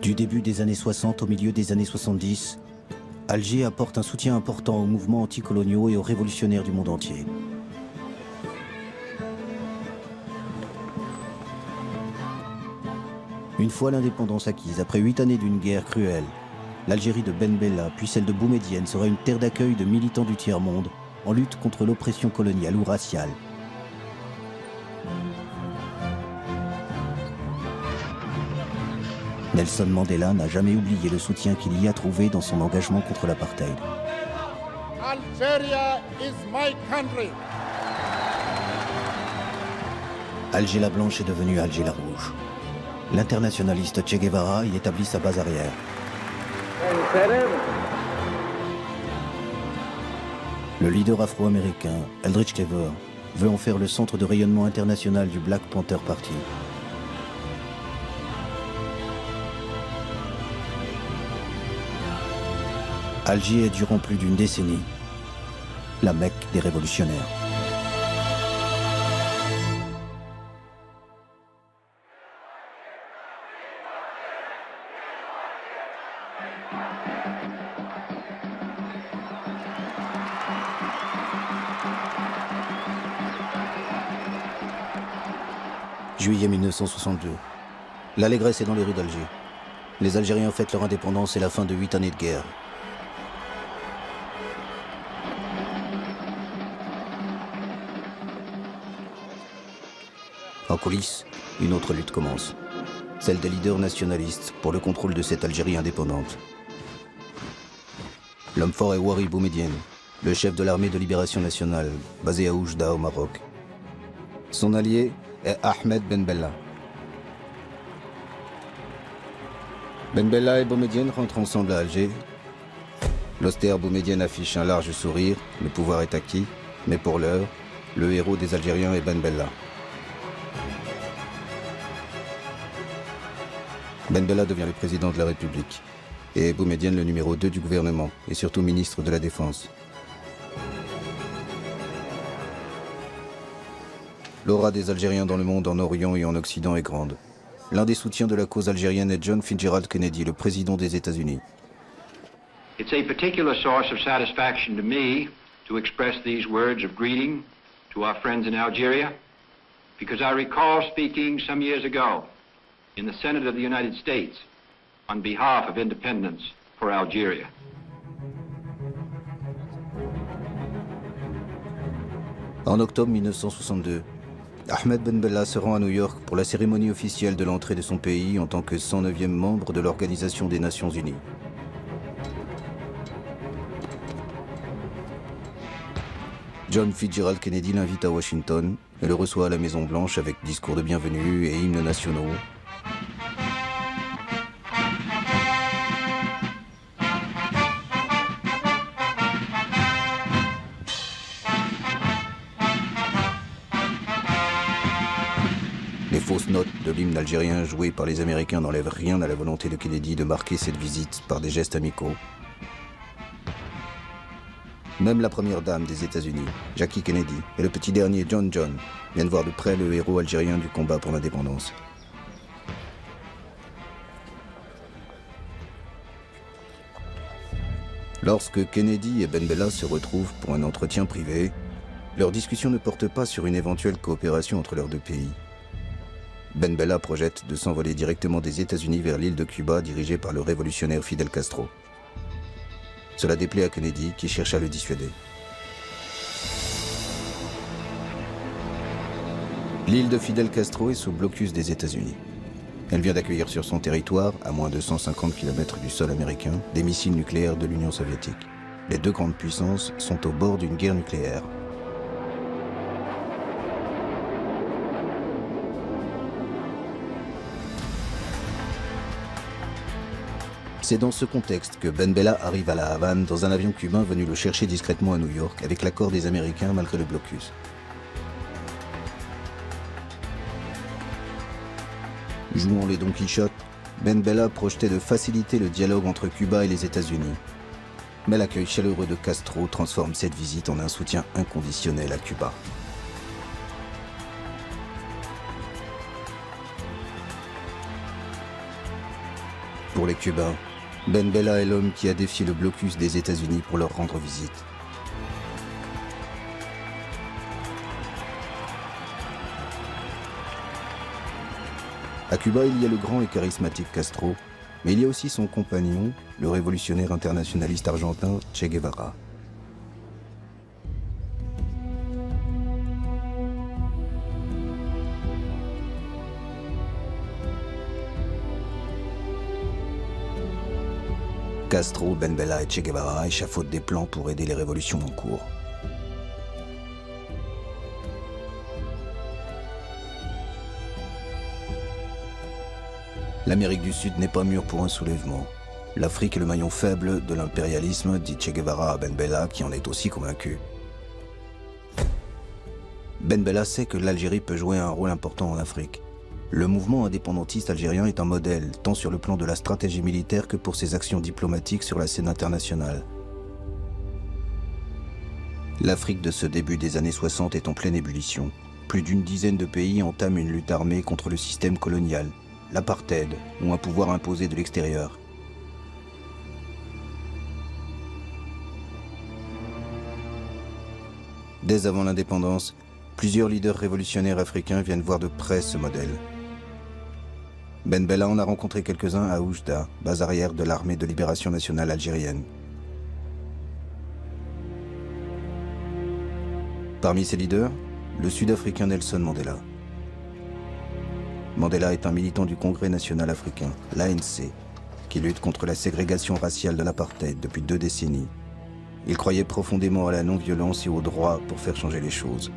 Du début des années 60 au milieu des années 70, Alger apporte un soutien important aux mouvements anticoloniaux et aux révolutionnaires du monde entier. Une fois l'indépendance acquise, après 8 années d'une guerre cruelle, l'Algérie de Ben Bella, puis celle de Boumedienne, sera une terre d'accueil de militants du tiers-monde en lutte contre l'oppression coloniale ou raciale. Nelson Mandela n'a jamais oublié le soutien qu'il y a trouvé dans son engagement contre l'apartheid. Algeria is my country. Alger la Blanche est devenue Alger la Rouge. L'internationaliste Che Guevara y établit sa base arrière. Le leader afro-américain, Eldridge Cleaver, veut en faire le centre de rayonnement international du Black Panther Party. Alger est durant plus d'une décennie la Mecque des révolutionnaires. Juillet 1962. L'allégresse est dans les rues d'Alger. Les Algériens fêtent leur indépendance et la fin de 8 années de guerre. En coulisses, une autre lutte commence. Celle des leaders nationalistes pour le contrôle de cette Algérie indépendante. L'homme fort est Ouari Boumedienne, le chef de l'armée de libération nationale, basé à Oujda au Maroc. Son allié est Ahmed Ben Bella. Ben Bella et Boumedienne rentrent ensemble à Alger. L'austère Boumedienne affiche un large sourire, le pouvoir est acquis, mais pour l'heure, le héros des Algériens est Ben Bella. Ben Bella devient le président de la République et Boumedienne le numéro 2 du gouvernement et surtout ministre de la Défense. L'aura des Algériens dans le monde en Orient et en Occident est grande. L'un des soutiens de la cause algérienne est John Fitzgerald Kennedy, le président des États-Unis. It's a particular source of satisfaction to me to express these words of greeting to our friends in Algeria, because I recall speaking some years ago in the Senate of the United States on behalf of independence for Algeria. En octobre 1962, Ahmed Ben Bella se rend à New York pour la cérémonie officielle de l'entrée de son pays en tant que 109e membre de l'Organisation des Nations Unies. John Fitzgerald Kennedy l'invite à Washington et le reçoit à la Maison-Blanche avec discours de bienvenue et hymnes nationaux. Les fausses notes de l'hymne algérien joué par les Américains n'enlèvent rien à la volonté de Kennedy de marquer cette visite par des gestes amicaux. Même la première dame des États-Unis, Jackie Kennedy, et le petit dernier John viennent voir de près le héros algérien du combat pour l'indépendance. Lorsque Kennedy et Ben Bella se retrouvent pour un entretien privé, leur discussion ne porte pas sur une éventuelle coopération entre leurs deux pays. Ben Bella projette de s'envoler directement des États-Unis vers l'île de Cuba dirigée par le révolutionnaire Fidel Castro. Cela déplaît à Kennedy qui cherche à le dissuader. L'île de Fidel Castro est sous blocus des États-Unis. Elle vient d'accueillir sur son territoire, à moins de 150 km du sol américain, des missiles nucléaires de l'Union soviétique. Les deux grandes puissances sont au bord d'une guerre nucléaire. C'est dans ce contexte que Ben Bella arrive à La Havane dans un avion cubain venu le chercher discrètement à New York avec l'accord des Américains malgré le blocus. Jouant les Don Quichotte, Ben Bella projetait de faciliter le dialogue entre Cuba et les États-Unis. Mais l'accueil chaleureux de Castro transforme cette visite en un soutien inconditionnel à Cuba. Pour les Cubains, Ben Bella est l'homme qui a défié le blocus des États-Unis pour leur rendre visite. À Cuba, il y a le grand et charismatique Castro, mais il y a aussi son compagnon, le révolutionnaire internationaliste argentin Che Guevara. Castro, Ben Bella et Che Guevara échafaudent des plans pour aider les révolutions en cours. L'Amérique du Sud n'est pas mûre pour un soulèvement. L'Afrique est le maillon faible de l'impérialisme, dit Che Guevara à Ben Bella, qui en est aussi convaincu. Ben Bella sait que l'Algérie peut jouer un rôle important en Afrique. Le mouvement indépendantiste algérien est un modèle, tant sur le plan de la stratégie militaire que pour ses actions diplomatiques sur la scène internationale. L'Afrique de ce début des années 60 est en pleine ébullition. Plus d'une dizaine de pays entament une lutte armée contre le système colonial, l'apartheid ou un pouvoir imposé de l'extérieur. Dès avant l'indépendance, plusieurs leaders révolutionnaires africains viennent voir de près ce modèle. Ben Bella en a rencontré quelques-uns à Oujda, base arrière de l'armée de libération nationale algérienne. Parmi ces leaders, le Sud-Africain Nelson Mandela. Mandela est un militant du Congrès national africain, l'ANC, qui lutte contre la ségrégation raciale de l'apartheid depuis 2 décennies. Il croyait profondément à la non-violence et au droit pour faire changer les choses.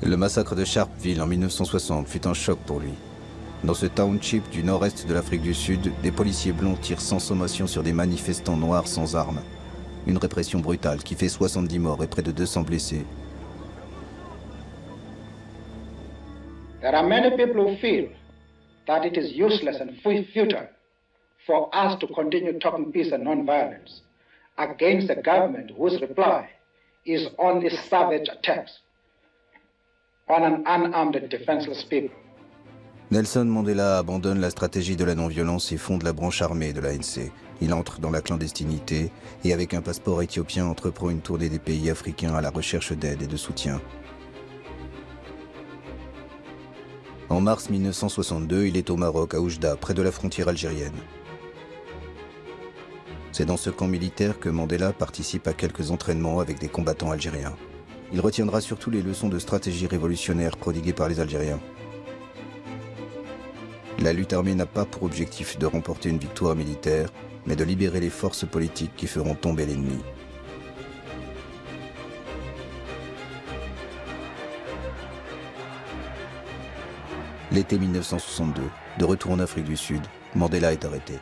Le massacre de Sharpeville en 1960 fut un choc pour lui. Dans ce township du nord-est de l'Afrique du Sud, des policiers blonds tirent sans sommation sur des manifestants noirs sans armes. Une répression brutale qui fait 70 morts et près de 200 blessés. There are many people who feel that it is useless and futile for us to continue talking peace and non-violence against a government whose reply is only savage attacks on an unarmed and defenseless people. Nelson Mandela abandonne la stratégie de la non-violence et fonde la branche armée de l'ANC. Il entre dans la clandestinité et avec un passeport éthiopien entreprend une tournée des pays africains à la recherche d'aide et de soutien. En mars 1962, il est au Maroc, à Oujda, près de la frontière algérienne. C'est dans ce camp militaire que Mandela participe à quelques entraînements avec des combattants algériens. Il retiendra surtout les leçons de stratégie révolutionnaire prodiguées par les Algériens. La lutte armée n'a pas pour objectif de remporter une victoire militaire, mais de libérer les forces politiques qui feront tomber l'ennemi. L'été 1962, de retour en Afrique du Sud, Mandela est arrêté.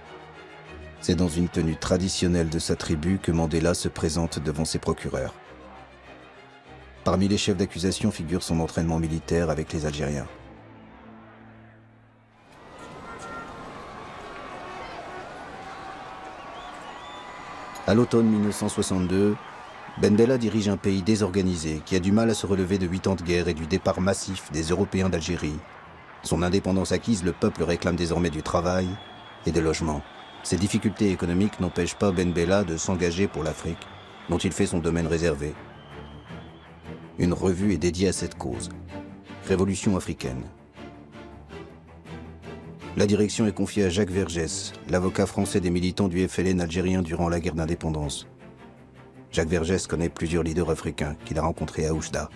C'est dans une tenue traditionnelle de sa tribu que Mandela se présente devant ses procureurs. Parmi les chefs d'accusation figure son entraînement militaire avec les Algériens. À l'automne 1962, Ben Bella dirige un pays désorganisé qui a du mal à se relever de 8 ans de guerre et du départ massif des Européens d'Algérie. Son indépendance acquise, le peuple réclame désormais du travail et des logements. Ces difficultés économiques n'empêchent pas Ben Bella de s'engager pour l'Afrique, dont il fait son domaine réservé. Une revue est dédiée à cette cause, Révolution africaine. La direction est confiée à Jacques Vergès, l'avocat français des militants du FLN algérien durant la guerre d'indépendance. Jacques Vergès connaît plusieurs leaders africains qu'il a rencontrés à Oujda.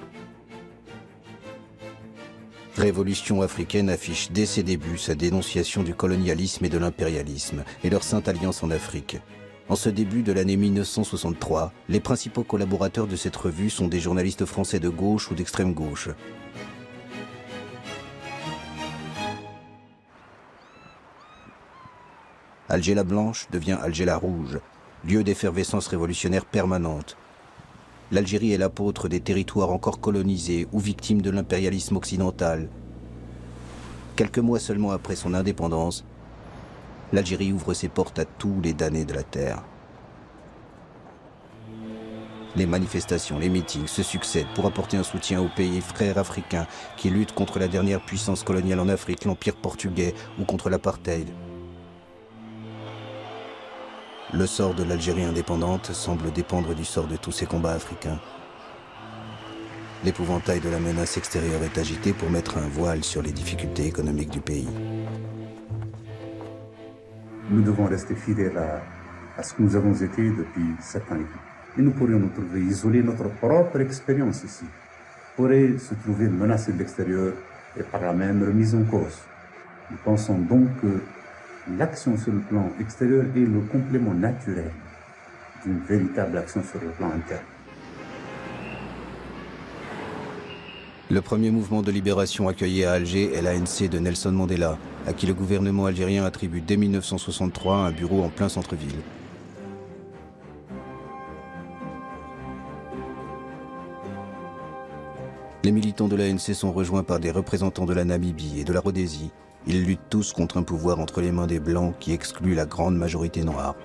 Révolution africaine affiche dès ses débuts sa dénonciation du colonialisme et de l'impérialisme et leur sainte alliance en Afrique. En ce début de l'année 1963, les principaux collaborateurs de cette revue sont des journalistes français de gauche ou d'extrême gauche. Alger la Blanche devient Alger la Rouge, lieu d'effervescence révolutionnaire permanente. L'Algérie est l'apôtre des territoires encore colonisés ou victimes de l'impérialisme occidental. Quelques mois seulement après son indépendance, l'Algérie ouvre ses portes à tous les damnés de la terre. Les manifestations, les meetings se succèdent pour apporter un soutien aux pays frères africains qui luttent contre la dernière puissance coloniale en Afrique, l'Empire portugais, ou contre l'apartheid. Le sort de l'Algérie indépendante semble dépendre du sort de tous ces combats africains. L'épouvantail de la menace extérieure est agité pour mettre un voile sur les difficultés économiques du pays. Nous devons rester fidèles à ce que nous avons été depuis 7 ans. Et nous pourrions nous trouver isolés, notre propre expérience ici pourrait se trouver menacée de l'extérieur et par la même remise en cause. Nous pensons donc que l'action sur le plan extérieur est le complément naturel d'une véritable action sur le plan interne. Le premier mouvement de libération accueilli à Alger est l'ANC de Nelson Mandela, à qui le gouvernement algérien attribue dès 1963 un bureau en plein centre-ville. Les militants de l'ANC sont rejoints par des représentants de la Namibie et de la Rhodésie. Ils luttent tous contre un pouvoir entre les mains des Blancs qui exclut la grande majorité noire.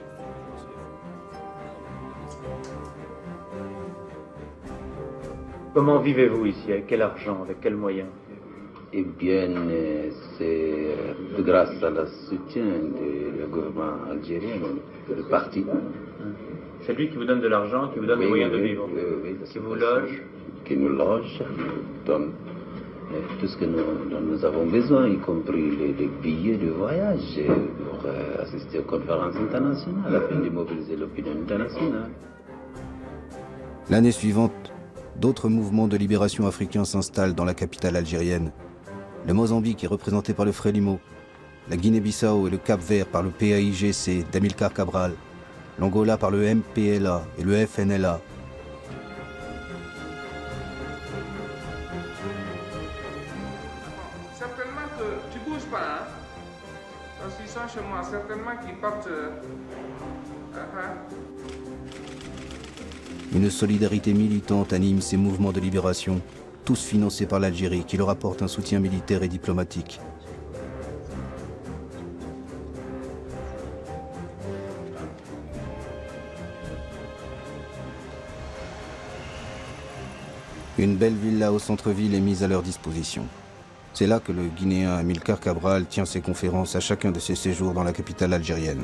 Comment vivez-vous ici? Avec quel argent? Avec quels moyens? Eh bien, c'est grâce à le soutien du gouvernement algérien, le parti. C'est lui qui vous donne de l'argent, qui vous donne les moyens de vivre, qui vous loge? Qui nous loge, donne tout ce que dont nous avons besoin, y compris les billets de voyage pour assister aux conférences internationales, afin de mobiliser l'opinion internationale. L'année suivante, d'autres mouvements de libération africains s'installent dans la capitale algérienne. Le Mozambique est représenté par le Frélimo, la Guinée-Bissau et le Cap-Vert par le PAIGC d'Amilcar Cabral, l'Angola par le MPLA et le FNLA. Certainement que tu bouges pas, hein? Parce qu'ils sont chez moi, certainement qu'ils partent. Une solidarité militante anime ces mouvements de libération, tous financés par l'Algérie, qui leur apporte un soutien militaire et diplomatique. Une belle villa au centre-ville est mise à leur disposition. C'est là que le Guinéen Amilcar Cabral tient ses conférences à chacun de ses séjours dans la capitale algérienne.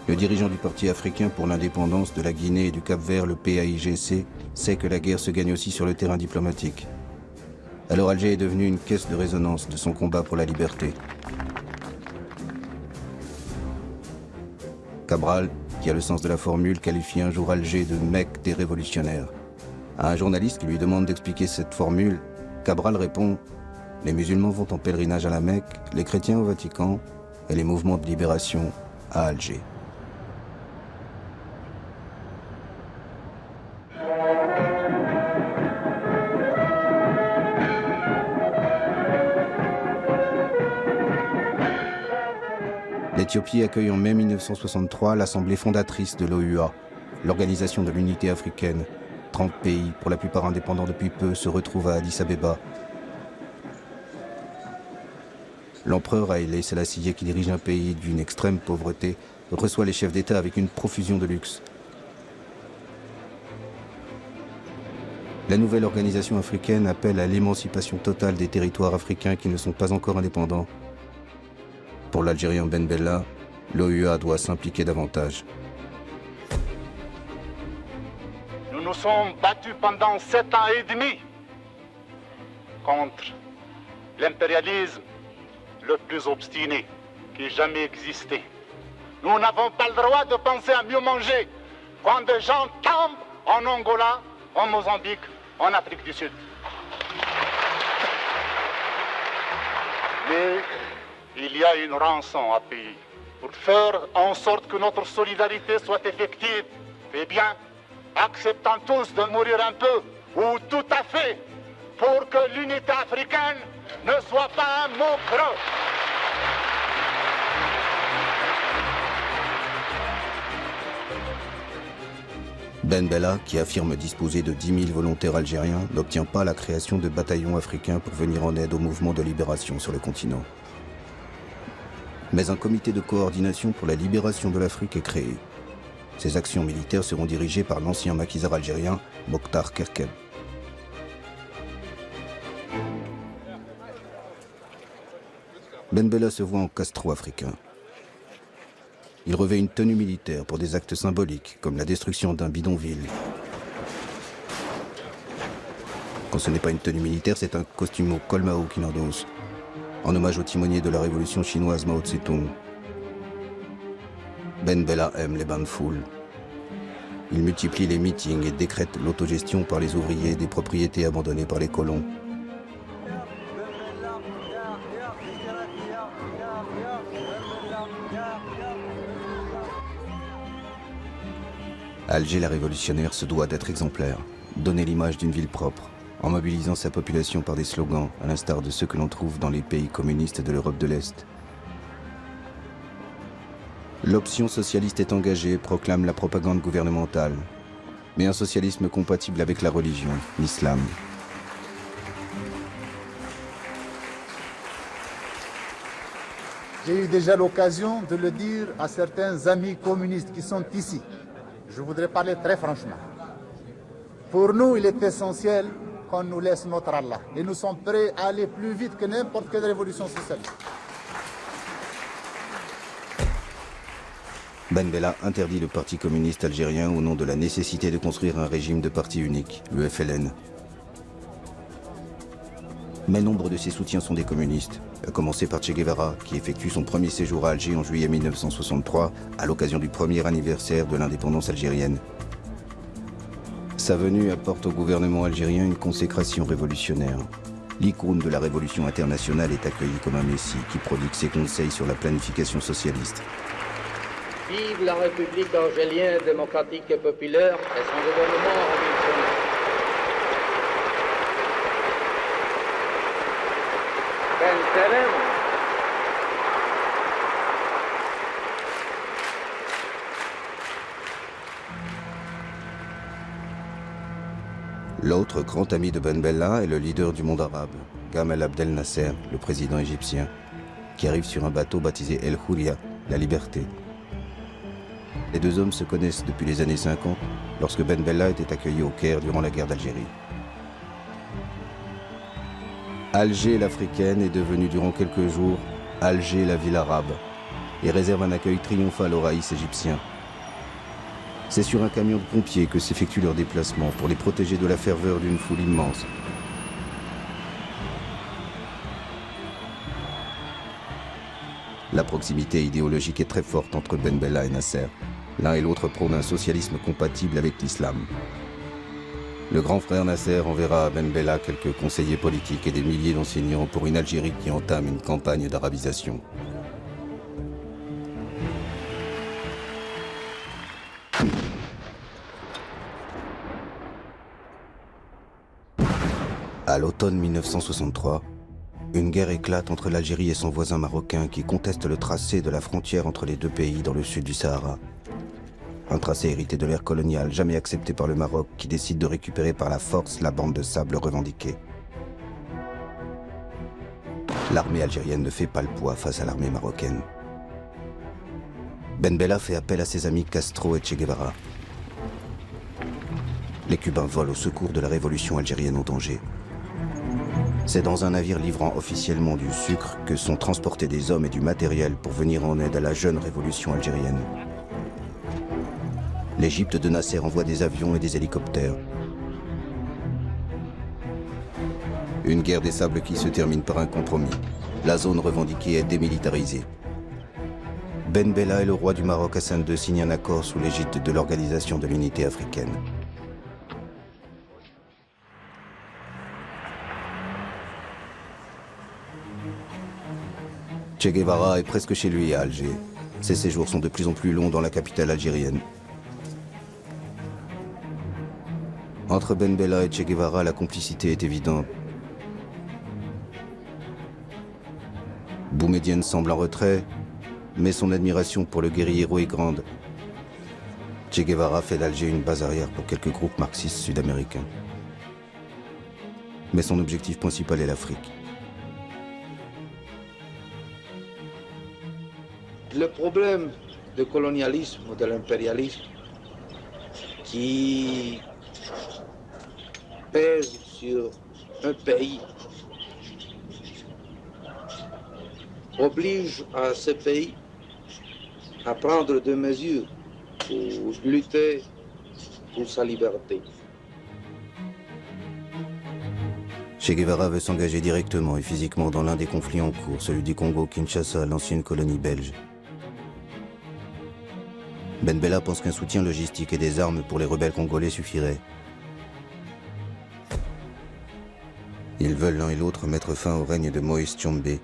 Le dirigeant du Parti africain pour l'indépendance de la Guinée et du Cap-Vert, le PAIGC, sait que la guerre se gagne aussi sur le terrain diplomatique. Alors Alger est devenu une caisse de résonance de son combat pour la liberté. Cabral, qui a le sens de la formule, qualifie un jour Alger de Mecque des révolutionnaires. À un journaliste qui lui demande d'expliquer cette formule, Cabral répond « Les musulmans vont en pèlerinage à la Mecque, les chrétiens au Vatican et les mouvements de libération à Alger. » L'Éthiopie accueille en mai 1963 l'assemblée fondatrice de l'OUA, l'Organisation de l'Unité africaine. 30 pays, pour la plupart indépendants depuis peu, se retrouvent à Addis Abeba. L'empereur Haïlé Sélassié, qui dirige un pays d'une extrême pauvreté, reçoit les chefs d'État avec une profusion de luxe. La nouvelle organisation africaine appelle à l'émancipation totale des territoires africains qui ne sont pas encore indépendants. Pour l'Algérien Ben Bella, l'OUA doit s'impliquer davantage. Nous nous sommes battus pendant 7 ans et demi contre l'impérialisme le plus obstiné qui ait jamais existé. Nous n'avons pas le droit de penser à mieux manger quand des gens tombent en Angola, en Mozambique, en Afrique du Sud. Mais il y a une rançon à payer pour faire en sorte que notre solidarité soit effective. Eh bien, acceptons tous de mourir un peu, ou tout à fait, pour que l'unité africaine ne soit pas un mot creux. Ben Bella, qui affirme disposer de 10 000 volontaires algériens, n'obtient pas la création de bataillons africains pour venir en aide au mouvement de libération sur le continent. Mais un comité de coordination pour la libération de l'Afrique est créé. Ses actions militaires seront dirigées par l'ancien maquisard algérien Mokhtar Kerkeb. Ben Bella se voit en Castro-africain. Il revêt une tenue militaire pour des actes symboliques, comme la destruction d'un bidonville. Quand ce n'est pas une tenue militaire, c'est un costume au col Mao qu'il endosse, en hommage au timonier de la révolution chinoise Mao Tse-tung. Ben Bella aime les bains de foule. Il multiplie les meetings et décrète l'autogestion par les ouvriers des propriétés abandonnées par les colons. Alger la révolutionnaire se doit d'être exemplaire, donner l'image d'une ville propre, en mobilisant sa population par des slogans, à l'instar de ceux que l'on trouve dans les pays communistes de l'Europe de l'Est. L'option socialiste est engagée, proclame la propagande gouvernementale, mais un socialisme compatible avec la religion, l'islam. J'ai eu déjà l'occasion de le dire à certains amis communistes qui sont ici. Je voudrais parler très franchement. Pour nous, il est essentiel qu'on nous laisse notre Allah. Et nous sommes prêts à aller plus vite que n'importe quelle révolution socialiste. Ben Bella interdit le Parti communiste algérien au nom de la nécessité de construire un régime de parti unique, le FLN. Mais nombre de ses soutiens sont des communistes, à commencer par Che Guevara, qui effectue son premier séjour à Alger en juillet 1963, à l'occasion du premier anniversaire de l'indépendance algérienne. Sa venue apporte au gouvernement algérien une consécration révolutionnaire. L'icône de la révolution internationale est accueillie comme un messie qui prodigue ses conseils sur la planification socialiste. Vive la République algérienne démocratique et populaire et son gouvernement révolutionnaire. Ben Salem. L'autre grand ami de Ben Bella est le leader du monde arabe, Gamal Abdel Nasser, le président égyptien, qui arrive sur un bateau baptisé El Houria, la liberté. Les deux hommes se connaissent depuis les années 50, lorsque Ben Bella était accueilli au Caire durant la guerre d'Algérie. Alger l'africaine est devenue durant quelques jours Alger la ville arabe et réserve un accueil triomphal aux raïs égyptiens. C'est sur un camion de pompiers que s'effectue leur déplacement pour les protéger de la ferveur d'une foule immense. La proximité idéologique est très forte entre Ben Bella et Nasser. L'un et l'autre prônent un socialisme compatible avec l'islam. Le grand frère Nasser enverra à Ben Bella quelques conseillers politiques et des milliers d'enseignants pour une Algérie qui entame une campagne d'arabisation. À l'automne 1963, une guerre éclate entre l'Algérie et son voisin marocain qui conteste le tracé de la frontière entre les deux pays dans le sud du Sahara. Un tracé hérité de l'ère coloniale, jamais accepté par le Maroc, qui décide de récupérer par la force la bande de sable revendiquée. L'armée algérienne ne fait pas le poids face à l'armée marocaine. Ben Bella fait appel à ses amis Castro et Che Guevara. Les Cubains volent au secours de la révolution algérienne en danger. C'est dans un navire livrant officiellement du sucre que sont transportés des hommes et du matériel pour venir en aide à la jeune révolution algérienne. L'Égypte de Nasser envoie des avions et des hélicoptères. Une guerre des sables qui se termine par un compromis. La zone revendiquée est démilitarisée. Ben Bella et le roi du Maroc Hassan II signent un accord sous l'égide de l'Organisation de l'Unité africaine. Che Guevara est presque chez lui à Alger. Ses séjours sont de plus en plus longs dans la capitale algérienne. Entre Ben Bella et Che Guevara, la complicité est évidente. Boumedienne semble en retrait, mais son admiration pour le guerriero est grande. Che Guevara fait d'Alger une base arrière pour quelques groupes marxistes sud-américains. Mais son objectif principal est l'Afrique. Le problème du colonialisme ou de l'impérialisme qui pèse sur un pays oblige à ce pays à prendre des mesures pour lutter pour sa liberté. Che Guevara veut s'engager directement et physiquement dans l'un des conflits en cours, celui du Congo-Kinshasa, l'ancienne colonie belge. Ben Bella pense qu'un soutien logistique et des armes pour les rebelles congolais suffirait. Ils veulent l'un et l'autre mettre fin au règne de Moïse Tshombe,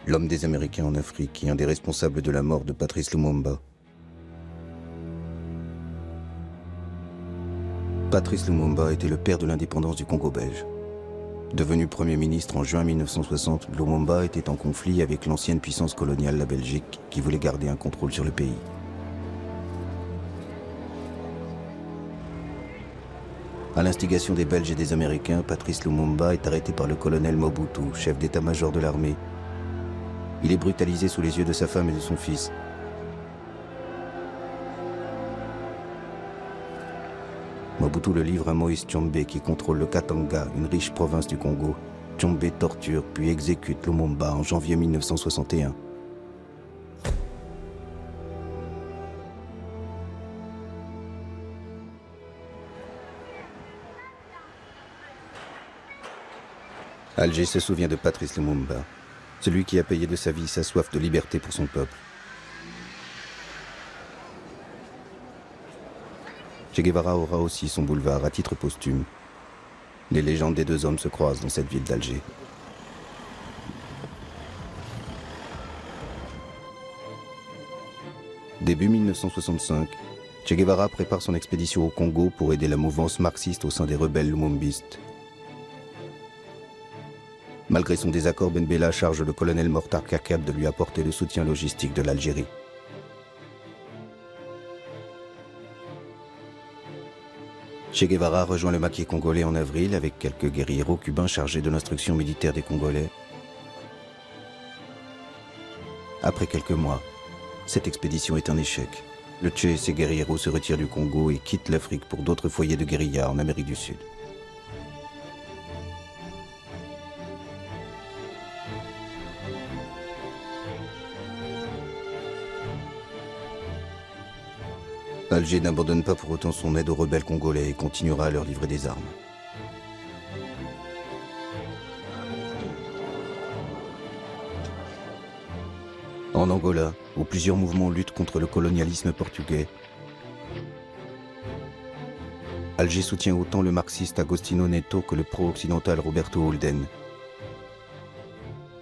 l'homme des Américains en Afrique et un des responsables de la mort de Patrice Lumumba. Patrice Lumumba était le père de l'indépendance du Congo belge. Devenu Premier ministre en juin 1960, Lumumba était en conflit avec l'ancienne puissance coloniale, la Belgique, qui voulait garder un contrôle sur le pays. À l'instigation des Belges et des Américains, Patrice Lumumba est arrêté par le colonel Mobutu, chef d'état-major de l'armée. Il est brutalisé sous les yeux de sa femme et de son fils. Mobutu le livre à Moïse Tshombe qui contrôle le Katanga, une riche province du Congo. Tshombe torture puis exécute Lumumba en janvier 1961. Alger se souvient de Patrice Lumumba, celui qui a payé de sa vie sa soif de liberté pour son peuple. Che Guevara aura aussi son boulevard à titre posthume. Les légendes des deux hommes se croisent dans cette ville d'Alger. Début 1965, Che Guevara prépare son expédition au Congo pour aider la mouvance marxiste au sein des rebelles lumumbistes. Malgré son désaccord, Ben Bella charge le colonel Mortar Kakab de lui apporter le soutien logistique de l'Algérie. Che Guevara rejoint le maquis congolais en avril avec quelques guérilleros cubains chargés de l'instruction militaire des Congolais. Après quelques mois, cette expédition est un échec. Le Che et ses guérilleros se retirent du Congo et quittent l'Afrique pour d'autres foyers de guérilla en Amérique du Sud. Alger n'abandonne pas pour autant son aide aux rebelles congolais et continuera à leur livrer des armes. En Angola, où plusieurs mouvements luttent contre le colonialisme portugais, Alger soutient autant le marxiste Agostinho Neto que le pro-occidental Roberto Holden.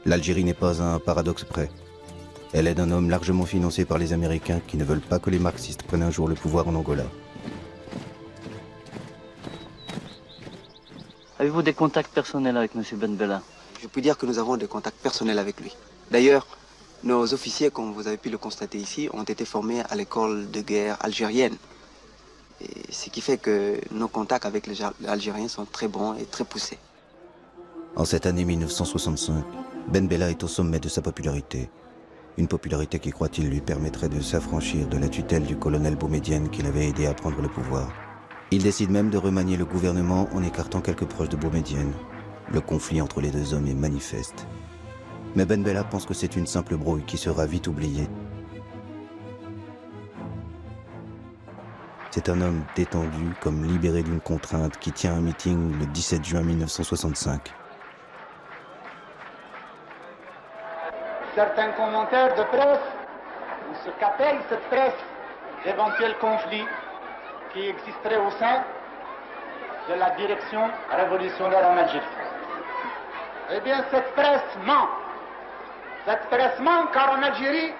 L'Algérie n'est pas à un paradoxe près. Elle aide un homme largement financé par les Américains qui ne veulent pas que les marxistes prennent un jour le pouvoir en Angola. Avez-vous des contacts personnels avec M. Ben Bella? Je peux dire que nous avons des contacts personnels avec lui. D'ailleurs, nos officiers, comme vous avez pu le constater ici, ont été formés à l'école de guerre algérienne. Et ce qui fait que nos contacts avec les Algériens sont très bons et très poussés. En cette année 1965, Ben Bella est au sommet de sa popularité. Une popularité qui, croit-il, lui permettrait de s'affranchir de la tutelle du colonel Boumedienne qui l'avait aidé à prendre le pouvoir. Il décide même de remanier le gouvernement en écartant quelques proches de Boumedienne. Le conflit entre les deux hommes est manifeste. Mais Ben Bella pense que c'est une simple brouille qui sera vite oubliée. C'est un homme détendu, comme libéré d'une contrainte, qui tient un meeting le 17 juin 1965. Certains commentaires de presse, ou ce qu'appelle cette presse, d'éventuels conflits qui existeraient au sein de la direction révolutionnaire en Algérie. Eh bien, cette presse ment. Cette presse ment car en Algérie,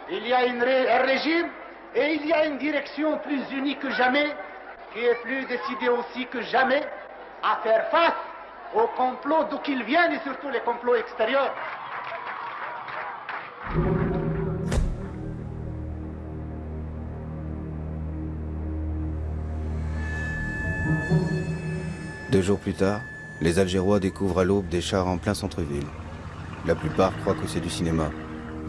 il y a un régime et il y a une direction plus unie que jamais, qui est plus décidée aussi que jamais à faire face aux complots d'où qu'ils viennent et surtout les complots extérieurs. Deux jours plus tard, les Algérois découvrent à l'aube des chars en plein centre-ville. La plupart croient que c'est du cinéma.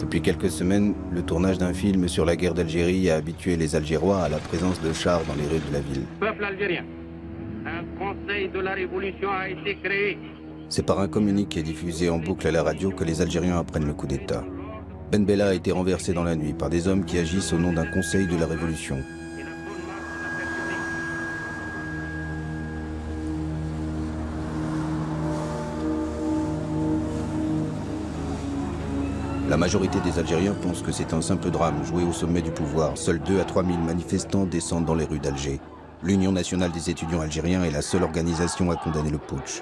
Depuis quelques semaines, le tournage d'un film sur la guerre d'Algérie a habitué les Algérois à la présence de chars dans les rues de la ville. Peuple algérien, un conseil de la révolution a été créé. C'est par un communiqué diffusé en boucle à la radio que les Algériens apprennent le coup d'État. Ben Bella a été renversé dans la nuit par des hommes qui agissent au nom d'un conseil de la révolution. La majorité des Algériens pensent que c'est un simple drame joué au sommet du pouvoir. Seuls 2 à 3 000 manifestants descendent dans les rues d'Alger. L'Union nationale des étudiants algériens est la seule organisation à condamner le putsch.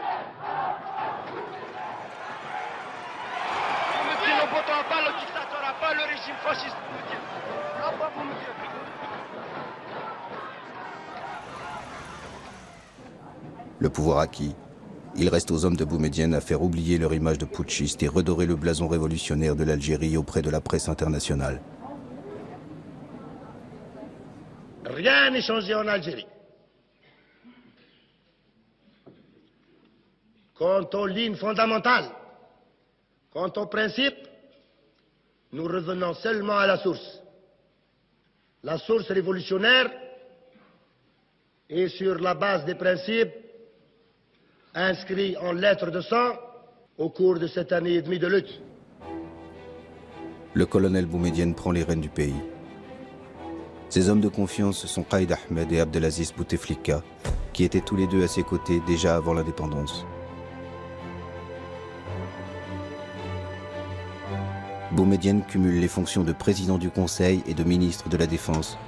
Le pouvoir acquis, il reste aux hommes de Boumedienne à faire oublier leur image de putschiste et redorer le blason révolutionnaire de l'Algérie auprès de la presse internationale. Rien n'est changé en Algérie. Quant aux lignes fondamentales, quant aux principes, nous revenons seulement à la source. La source révolutionnaire est sur la base des principes inscrits en lettres de sang au cours de cette année et demie de lutte. Le colonel Boumedienne prend les rênes du pays. Ses hommes de confiance sont Qaïd Ahmed et Abdelaziz Bouteflika, qui étaient tous les deux à ses côtés déjà avant l'indépendance. Boumedienne cumule les fonctions de président du Conseil et de ministre de la Défense,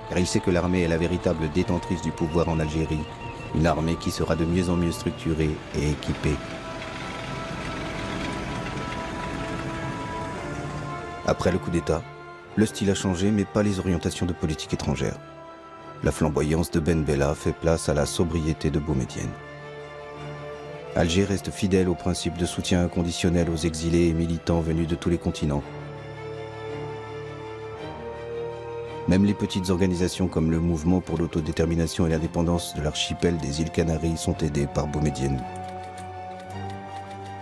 car il sait que l'armée est la véritable détentrice du pouvoir en Algérie, une armée qui sera de mieux en mieux structurée et équipée. Après le coup d'État, le style a changé, mais pas les orientations de politique étrangère. La flamboyance de Ben Bella fait place à la sobriété de Boumedienne. Alger reste fidèle au principe de soutien inconditionnel aux exilés et militants venus de tous les continents. Même les petites organisations comme le Mouvement pour l'autodétermination et l'indépendance de l'archipel des îles Canaries sont aidées par Boumedienne.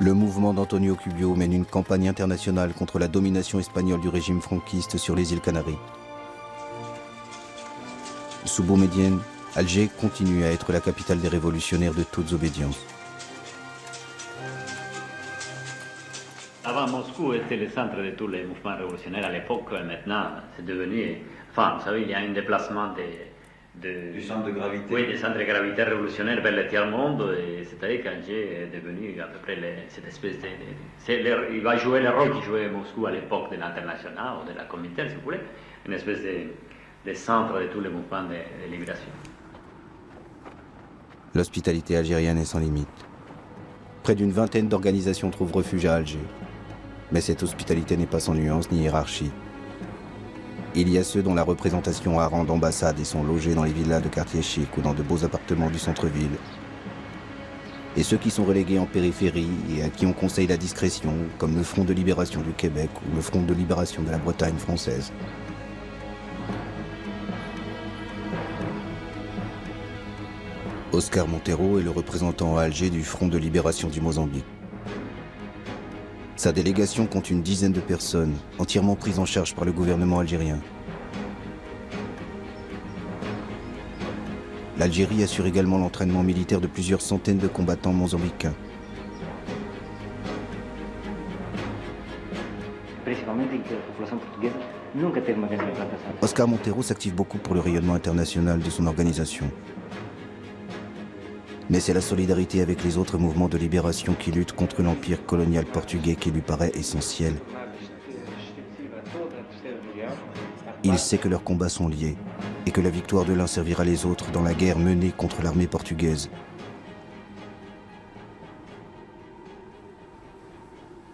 Le mouvement d'Antonio Cubio mène une campagne internationale contre la domination espagnole du régime franquiste sur les îles Canaries. Sous Boumedienne, Alger continue à être la capitale des révolutionnaires de toutes obédiences. Avant, Moscou était le centre de tous les mouvements révolutionnaires à l'époque. Maintenant, c'est devenu... Enfin, vous savez, il y a un déplacement du centre de gravité. Oui, des centres de gravité révolutionnaires vers le tiers-monde. C'est-à-dire qu'Alger est devenu à peu près cette espèce de... il va jouer le rôle qu'il jouait Moscou à l'époque de l'international ou de la Comintern, si vous voulez. Une espèce de centre de tous les mouvements de libération. L'hospitalité algérienne est sans limite. Près d'une vingtaine d'organisations trouvent refuge à Alger. Mais cette hospitalité n'est pas sans nuance ni hiérarchie. Il y a ceux dont la représentation a rang d'ambassade et sont logés dans les villas de quartiers chics ou dans de beaux appartements du centre-ville. Et ceux qui sont relégués en périphérie et à qui on conseille la discrétion, comme le Front de libération du Québec ou le Front de libération de la Bretagne française. Oscar Montero est le représentant à Alger du Front de libération du Mozambique. Sa délégation compte une dizaine de personnes, entièrement prises en charge par le gouvernement algérien. L'Algérie assure également l'entraînement militaire de plusieurs centaines de combattants mozambicains. Oscar Montero s'active beaucoup pour le rayonnement international de son organisation. Mais c'est la solidarité avec les autres mouvements de libération qui luttent contre l'empire colonial portugais qui lui paraît essentiel. Il sait que leurs combats sont liés et que la victoire de l'un servira les autres dans la guerre menée contre l'armée portugaise.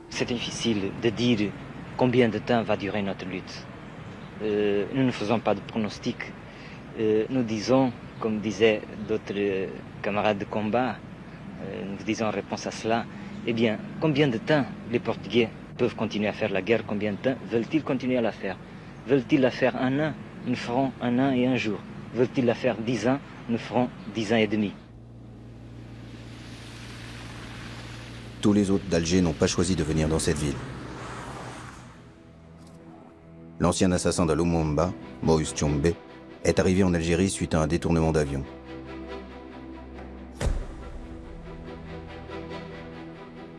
C'est difficile de dire combien de temps va durer notre lutte. Nous ne faisons pas de pronostics. Nous disons, comme disaient d'autres camarades de combat, nous disons en réponse à cela, eh bien, combien de temps les Portugais peuvent continuer à faire la guerre? Combien de temps veulent-ils continuer à la faire? Veulent-ils la faire 1 an? Nous ferons 1 an et 1 jour. Veulent-ils la faire 10 ans? Nous ferons 10 ans et demi. Tous les autres d'Alger n'ont pas choisi de venir dans cette ville. L'ancien assassin de Lumumba, Moïse Tshombe, est arrivé en Algérie suite à un détournement d'avion.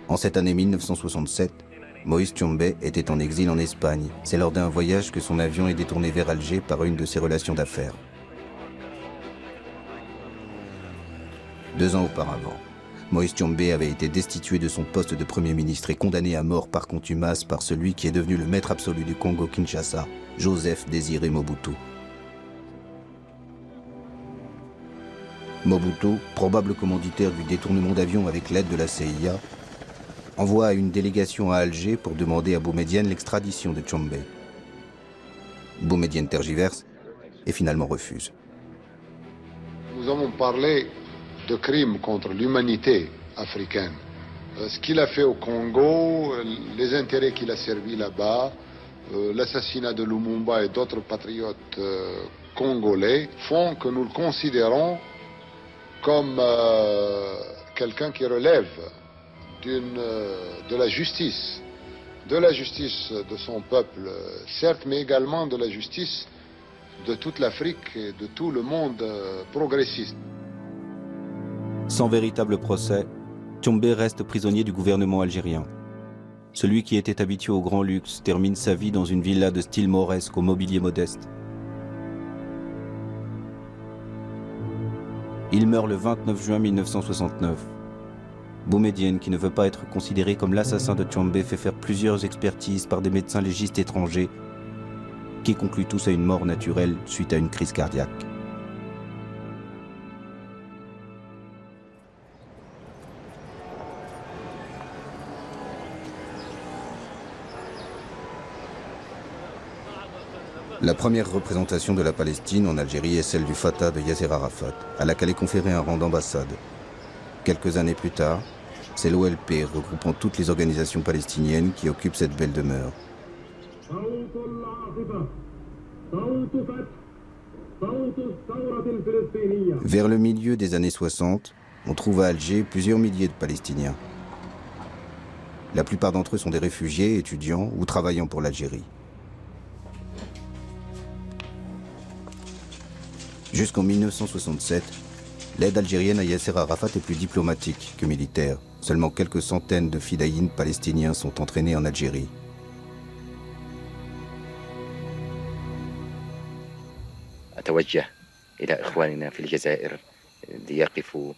En cette année 1967, Moïse Tshombe était en exil en Espagne. C'est lors d'un voyage que son avion est détourné vers Alger par une de ses relations d'affaires. 2 ans auparavant, Moïse Tshombe avait été destitué de son poste de Premier ministre et condamné à mort par contumace par celui qui est devenu le maître absolu du Congo-Kinshasa, Joseph Désiré Mobutu. Mobutu, probable commanditaire du détournement d'avion avec l'aide de la CIA, envoie une délégation à Alger pour demander à Boumedienne l'extradition de Tshombe. Boumedienne tergiverse et finalement refuse. Nous avons parlé de crimes contre l'humanité africaine. Ce qu'il a fait au Congo, les intérêts qu'il a servis là-bas, l'assassinat de Lumumba et d'autres patriotes congolais font que nous le considérons comme quelqu'un qui relève de la justice de son peuple, certes, mais également de la justice de toute l'Afrique et de tout le monde progressiste. Sans véritable procès, Tshombe reste prisonnier du gouvernement algérien. Celui qui était habitué au grand luxe termine sa vie dans une villa de style mauresque au mobilier modeste. Il meurt le 29 juin 1969. Boumedienne, qui ne veut pas être considéré comme l'assassin de Tshombe, fait faire plusieurs expertises par des médecins légistes étrangers qui concluent tous à une mort naturelle suite à une crise cardiaque. La première représentation de la Palestine en Algérie est celle du Fatah de Yasser Arafat, à laquelle est conféré un rang d'ambassade. Quelques années plus tard, c'est l'OLP regroupant toutes les organisations palestiniennes qui occupent cette belle demeure. Vers le milieu des années 60, on trouve à Alger plusieurs milliers de Palestiniens. La plupart d'entre eux sont des réfugiés, étudiants ou travaillant pour l'Algérie. Jusqu'en 1967, l'aide algérienne à Yasser Arafat est plus diplomatique que militaire. Seulement quelques centaines de fidayines palestiniens sont entraînés en Algérie. أتوجه إلى إخواننا في الجزائر ليقفوا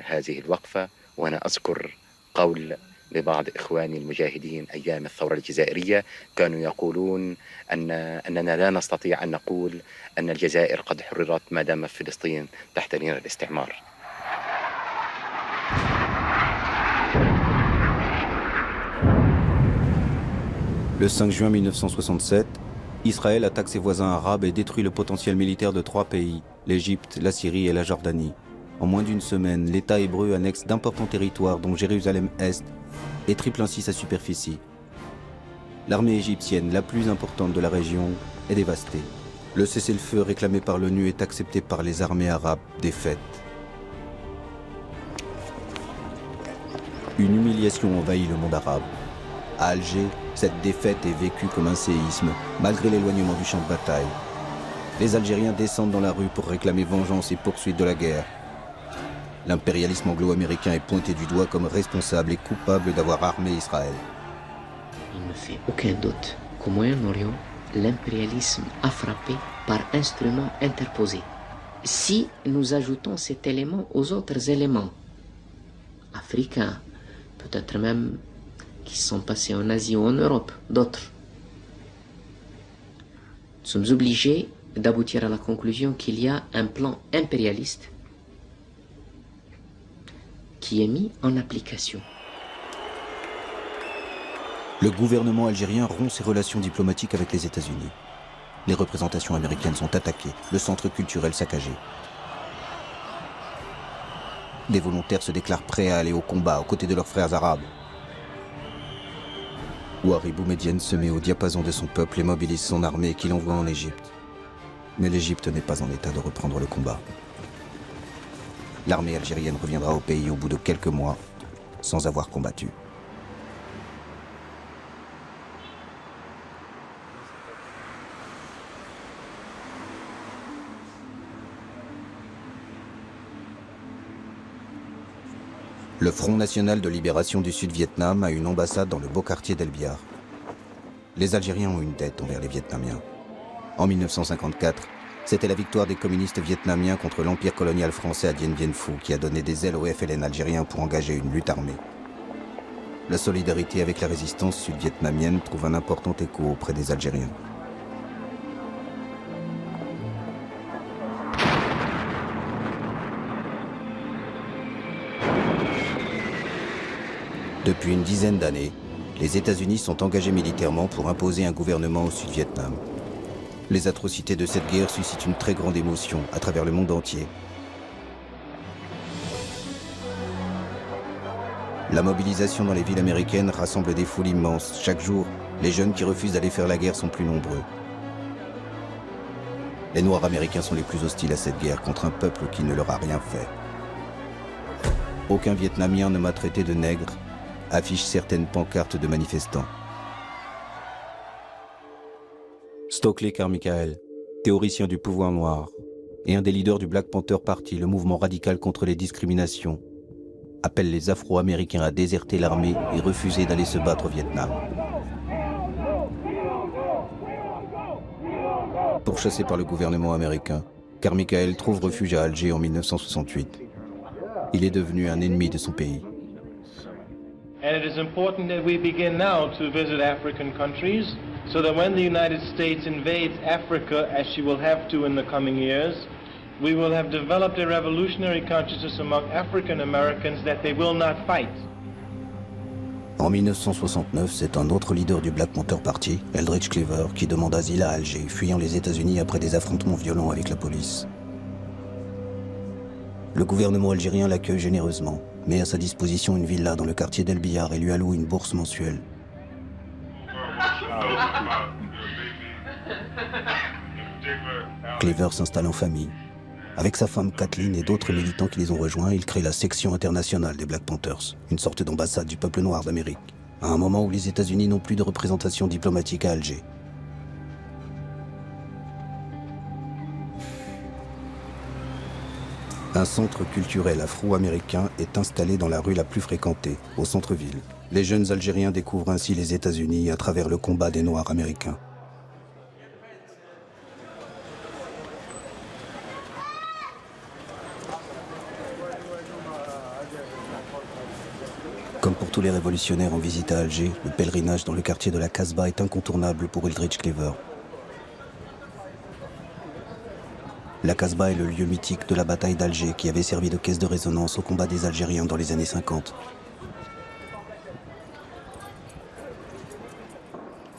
هذه الوقفة، وأنا أذكر قول لبعض إخواني المجاهدين أيام الثورة الجزائرية كانوا يقولون أننا لا نستطيع أن نقول أن الجزائر قد حررت ما دام فلسطين تحت نير الاستعمار. Le 5 juin 1967, Israël attaque ses voisins arabes et détruit le potentiel militaire de 3 pays, l'Égypte, la Syrie et la Jordanie. En moins d'une semaine, l'État hébreu annexe d'importants territoires dont Jérusalem-Est et triple ainsi sa superficie. L'armée égyptienne, la plus importante de la région, est dévastée. Le cessez-le-feu réclamé par l'ONU est accepté par les armées arabes défaites. Une humiliation envahit le monde arabe. À Alger, cette défaite est vécue comme un séisme, malgré l'éloignement du champ de bataille. Les Algériens descendent dans la rue pour réclamer vengeance et poursuite de la guerre. L'impérialisme anglo-américain est pointé du doigt comme responsable et coupable d'avoir armé Israël. Il ne fait aucun doute qu'au Moyen-Orient, l'impérialisme a frappé par instruments interposés. Si nous ajoutons cet élément aux autres éléments africains, peut-être même qui sont passés en Asie ou en Europe, d'autres, nous sommes obligés d'aboutir à la conclusion qu'il y a un plan impérialiste qui est mis en application. Le gouvernement algérien rompt ses relations diplomatiques avec les États-Unis. Les représentations américaines sont attaquées, le centre culturel saccagé. Des volontaires se déclarent prêts à aller au combat aux côtés de leurs frères arabes. Ouari Boumedienne se met au diapason de son peuple et mobilise son armée qu'il envoie en Égypte. Mais l'Égypte n'est pas en état de reprendre le combat. L'armée algérienne reviendra au pays au bout de quelques mois, sans avoir combattu. Le Front national de libération du Sud-Vietnam a une ambassade dans le beau quartier d'El Biar. Les Algériens ont une dette envers les Vietnamiens. En 1954, c'était la victoire des communistes vietnamiens contre l'empire colonial français à Dien Bien Phu qui a donné des ailes au FLN algérien pour engager une lutte armée. La solidarité avec la résistance sud-vietnamienne trouve un important écho auprès des Algériens. Depuis une dizaine d'années, les États-Unis sont engagés militairement pour imposer un gouvernement au Sud-Vietnam. Les atrocités de cette guerre suscitent une très grande émotion à travers le monde entier. La mobilisation dans les villes américaines rassemble des foules immenses. Chaque jour, les jeunes qui refusent d'aller faire la guerre sont plus nombreux. Les Noirs américains sont les plus hostiles à cette guerre contre un peuple qui ne leur a rien fait. Aucun Vietnamien ne m'a traité de nègre, affichent certaines pancartes de manifestants. Stokely Carmichael, théoricien du pouvoir noir, et un des leaders du Black Panther Party, le mouvement radical contre les discriminations, appelle les Afro-Américains à déserter l'armée et refuser d'aller se battre au Vietnam. Pourchassé par le gouvernement américain, Carmichael trouve refuge à Alger en 1968. Il est devenu un ennemi de son pays. And it is important that we begin now to visit African countries so that when the United States invades Africa, as she will have to in the coming years, we will have developed a revolutionary consciousness among African Americans that they will not fight. En 1969, c'est un autre leader du Black Panther Party, Eldridge Cleaver, qui demande asile à Alger, fuyant les États-Unis après des affrontements violents avec la police. Le gouvernement algérien l'accueille généreusement, met à sa disposition une villa dans le quartier d'El Biar et lui alloue une bourse mensuelle. Cleaver s'installe en famille. Avec sa femme Kathleen et d'autres militants qui les ont rejoints, il crée la section internationale des Black Panthers, une sorte d'ambassade du peuple noir d'Amérique, à un moment où les États-Unis n'ont plus de représentation diplomatique à Alger. Un centre culturel afro-américain est installé dans la rue la plus fréquentée, au centre-ville. Les jeunes Algériens découvrent ainsi les États-Unis à travers le combat des Noirs américains. Comme pour tous les révolutionnaires en visite à Alger, le pèlerinage dans le quartier de la Casbah est incontournable pour Eldridge Cleaver. La Casbah est le lieu mythique de la bataille d'Alger qui avait servi de caisse de résonance au combat des Algériens dans les années 50.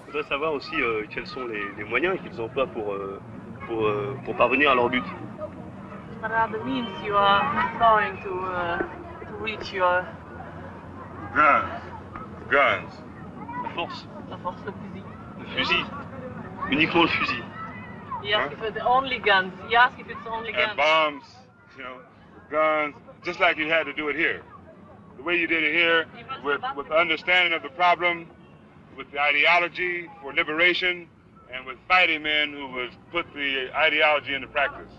Je voudrais savoir aussi quels sont les moyens qu'ils emploient pour parvenir à leur but. What are the means you are employing to reach your... Guns. La force. La force, le fusil. Le fusil. Uniquement le fusil. He asked if it's only guns. He asked if it's only guns. And bombs, you know, guns, just like you had to do it here. The way you did it here, with the understanding of the problem, with the ideology for liberation, and with fighting men who would put the ideology into practice.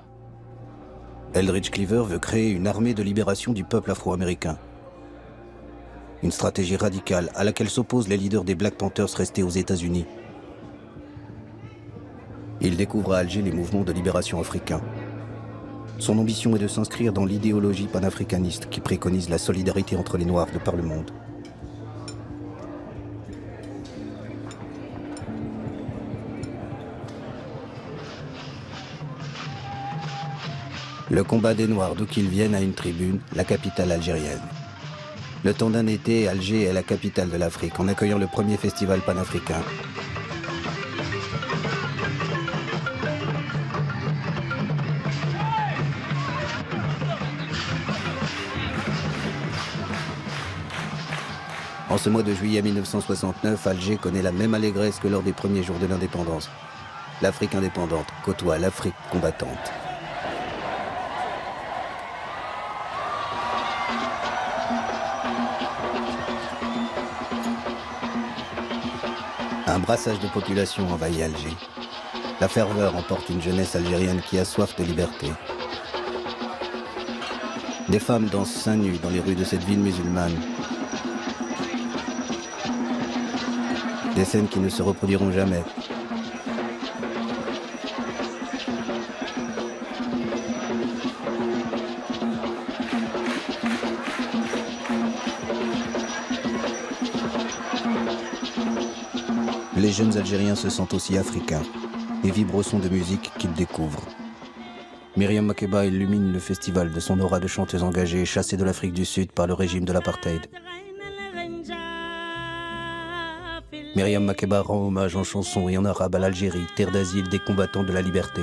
Eldridge Cleaver veut créer une armée de libération du peuple afro-américain. Une stratégie radicale à laquelle s'opposent les leaders des Black Panthers restés aux États-Unis. Il découvre à Alger les mouvements de libération africains. Son ambition est de s'inscrire dans l'idéologie panafricaniste qui préconise la solidarité entre les Noirs de par le monde. Le combat des Noirs, d'où qu'ils viennent, a une tribune, la capitale algérienne. Le temps d'un été, Alger est la capitale de l'Afrique, en accueillant le premier festival panafricain. En ce mois de juillet 1969, Alger connaît la même allégresse que lors des premiers jours de l'indépendance. L'Afrique indépendante côtoie l'Afrique combattante. Un brassage de population envahit Alger. La ferveur emporte une jeunesse algérienne qui a soif de liberté. Des femmes dansent seins nus dans les rues de cette ville musulmane. Des scènes qui ne se reproduiront jamais. Les jeunes Algériens se sentent aussi africains et vibrent au son de musique qu'ils découvrent. Myriam Makeba illumine le festival de son aura de chanteuse engagée, chassée de l'Afrique du Sud par le régime de l'apartheid. Myriam Makeba rend hommage en chanson et en arabe à l'Algérie, terre d'asile des combattants de la liberté.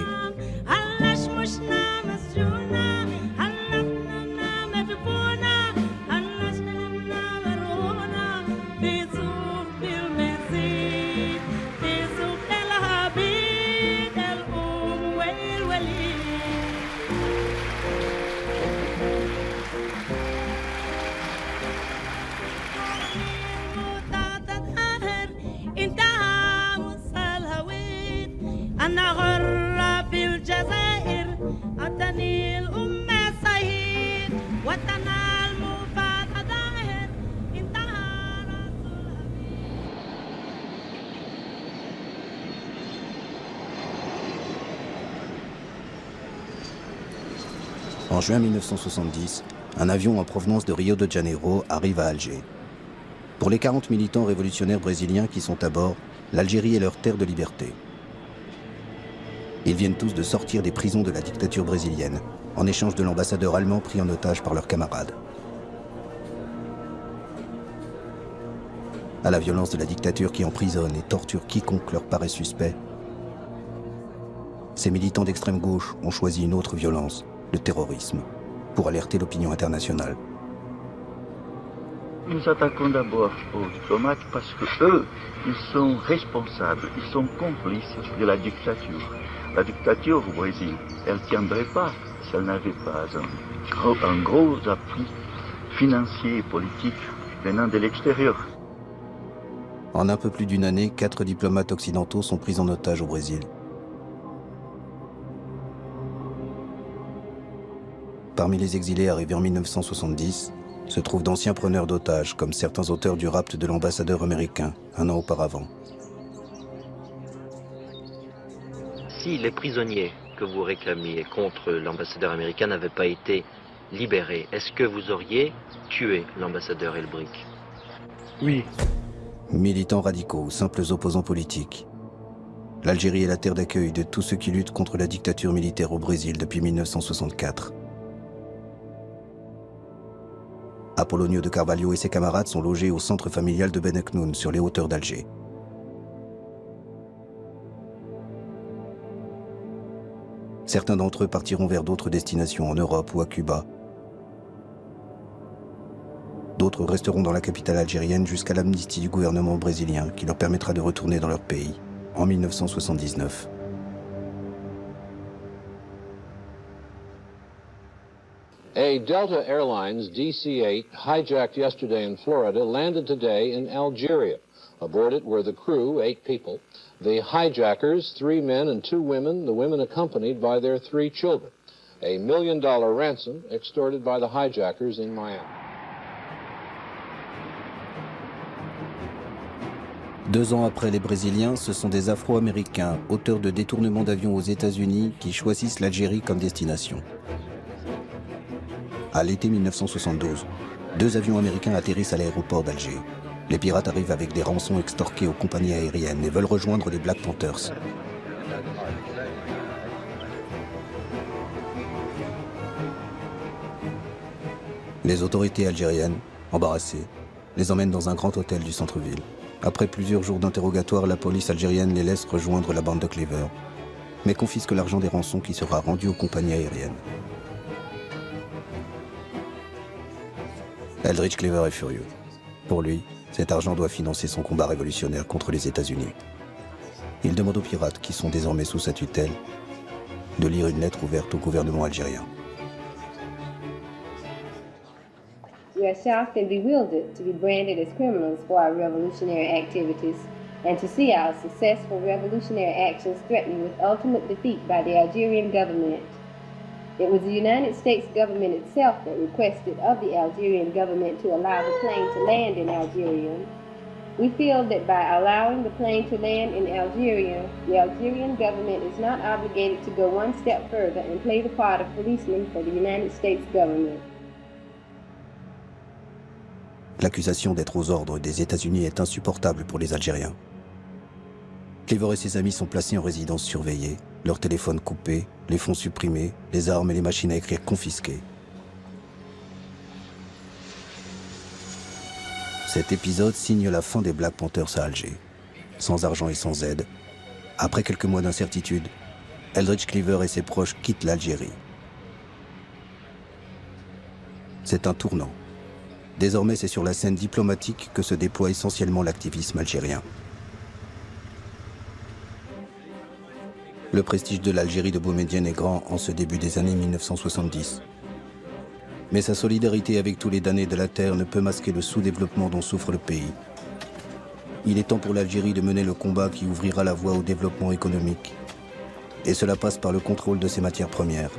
En juin 1970, un avion en provenance de Rio de Janeiro arrive à Alger. Pour les 40 militants révolutionnaires brésiliens qui sont à bord, l'Algérie est leur terre de liberté. Ils viennent tous de sortir des prisons de la dictature brésilienne, en échange de l'ambassadeur allemand pris en otage par leurs camarades. À la violence de la dictature qui emprisonne et torture quiconque leur paraît suspect, ces militants d'extrême gauche ont choisi une autre violence, le terrorisme, pour alerter l'opinion internationale. Nous attaquons d'abord aux diplomates parce que eux, ils sont responsables, ils sont complices de la dictature. La dictature au Brésil, elle ne tiendrait pas si elle n'avait pas un gros appui financier et politique venant de l'extérieur. En un peu plus d'une année, 4 diplomates occidentaux sont pris en otage au Brésil. Parmi les exilés arrivés en 1970, se trouvent d'anciens preneurs d'otages, comme certains auteurs du rapt de l'ambassadeur américain, un an auparavant. Si les prisonniers que vous réclamiez contre l'ambassadeur américain n'avaient pas été libérés, est-ce que vous auriez tué l'ambassadeur Elbrick? Oui. Militants radicaux, simples opposants politiques. L'Algérie est la terre d'accueil de tous ceux qui luttent contre la dictature militaire au Brésil depuis 1964. Apollonio de Carvalho et ses camarades sont logés au centre familial de Ben Aknoun, sur les hauteurs d'Alger. Certains d'entre eux partiront vers d'autres destinations, en Europe ou à Cuba. D'autres resteront dans la capitale algérienne jusqu'à l'amnistie du gouvernement brésilien, qui leur permettra de retourner dans leur pays, en 1979. A Delta Airlines DC-8 hijacked yesterday in Florida landed today in Algeria. Aboard it were the crew, 8 people, the hijackers, 3 men and 2 women, the women accompanied by their 3 children. A $1 million ransom extorted by the hijackers in Miami. 2 ans après les Brésiliens, ce sont des Afro-Américains, auteurs de détournements d'avions aux États-Unis, qui choisissent l'Algérie comme destination. À l'été 1972, 2 avions américains atterrissent à l'aéroport d'Alger. Les pirates arrivent avec des rançons extorquées aux compagnies aériennes et veulent rejoindre les Black Panthers. Les autorités algériennes, embarrassées, les emmènent dans un grand hôtel du centre-ville. Après plusieurs jours d'interrogatoire, la police algérienne les laisse rejoindre la bande de Cleaver, mais confisque l'argent des rançons qui sera rendu aux compagnies aériennes. Eldridge Cleaver est furieux. Pour lui, cet argent doit financer son combat révolutionnaire contre les États-Unis. Il demande aux pirates, qui sont désormais sous sa tutelle, de lire une lettre ouverte au gouvernement algérien. We are shocked and bewildered to be branded as criminals for our revolutionary activities and to see our successful revolutionary actions threatened with ultimate defeat by the Algerian government. It was the United States government itself that requested of the Algerian government to allow the plane to land in Algeria. We feel that by allowing the plane to land in Algeria, the Algerian government is not obligated to go one step further and play the part of policeman for the United States government. L'accusation d'être aux ordres des États-Unis est insupportable pour les Algériens. Cleaver et ses amis sont placés en résidence surveillée, leurs téléphones coupés, les fonds supprimés, les armes et les machines à écrire confisquées. Cet épisode signe la fin des Black Panthers à Alger. Sans argent et sans aide, après quelques mois d'incertitude, Eldridge Cleaver et ses proches quittent l'Algérie. C'est un tournant. Désormais, c'est sur la scène diplomatique que se déploie essentiellement l'activisme algérien. Le prestige de l'Algérie de Boumedienne est grand en ce début des années 1970. Mais sa solidarité avec tous les damnés de la terre ne peut masquer le sous-développement dont souffre le pays. Il est temps pour l'Algérie de mener le combat qui ouvrira la voie au développement économique. Et cela passe par le contrôle de ses matières premières.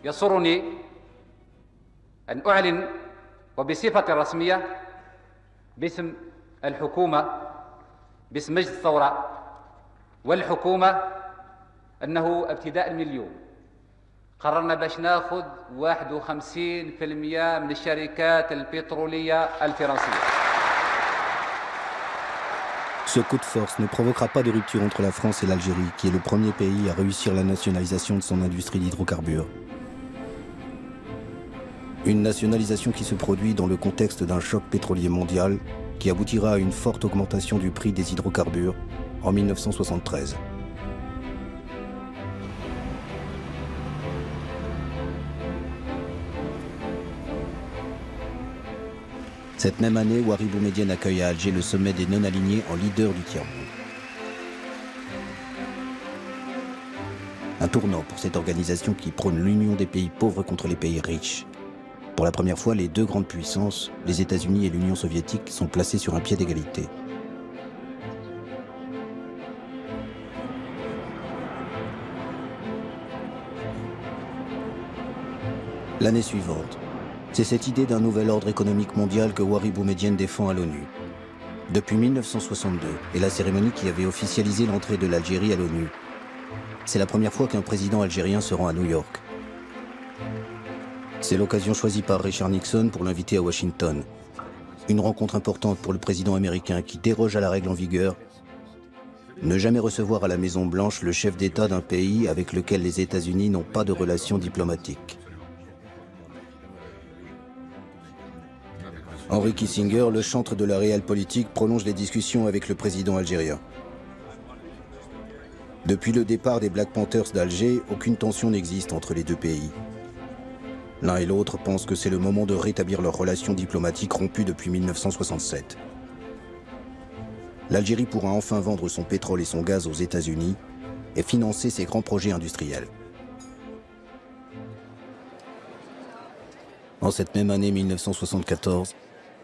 يسرني أن أعلن وبصفة رسمية باسم الحكومة باسم مجلس الثورة والحكومة أنه ابتداء من اليوم قررنا باش ناخذ 51% من الشركات البترولية الفرنسية. Ce coup de force ne provoquera pas de rupture entre la France et l'Algérie, qui est le premier pays à réussir la nationalisation de son industrie d'hydrocarbures. Une nationalisation qui se produit dans le contexte d'un choc pétrolier mondial qui aboutira à une forte augmentation du prix des hydrocarbures en 1973. Cette même année, Houari Boumedienne accueille à Alger le sommet des non-alignés en leader du tiers-monde. Un tournant pour cette organisation qui prône l'union des pays pauvres contre les pays riches. Pour la première fois, les deux grandes puissances, les États-Unis et l'Union soviétique, sont placés sur un pied d'égalité. L'année suivante, c'est cette idée d'un nouvel ordre économique mondial que Houari Boumedienne défend à l'ONU. Depuis 1962 et la cérémonie qui avait officialisé l'entrée de l'Algérie à l'ONU, c'est la première fois qu'un président algérien se rend à New York. C'est l'occasion choisie par Richard Nixon pour l'inviter à Washington. Une rencontre importante pour le président américain qui déroge à la règle en vigueur: ne jamais recevoir à la Maison-Blanche le chef d'État d'un pays avec lequel les États-Unis n'ont pas de relations diplomatiques. Henry Kissinger, le chantre de la réelle politique, prolonge les discussions avec le président algérien. Depuis le départ des Black Panthers d'Alger, aucune tension n'existe entre les deux pays. L'un et l'autre pensent que c'est le moment de rétablir leurs relations diplomatiques rompues depuis 1967. L'Algérie pourra enfin vendre son pétrole et son gaz aux États-Unis et financer ses grands projets industriels. En cette même année 1974,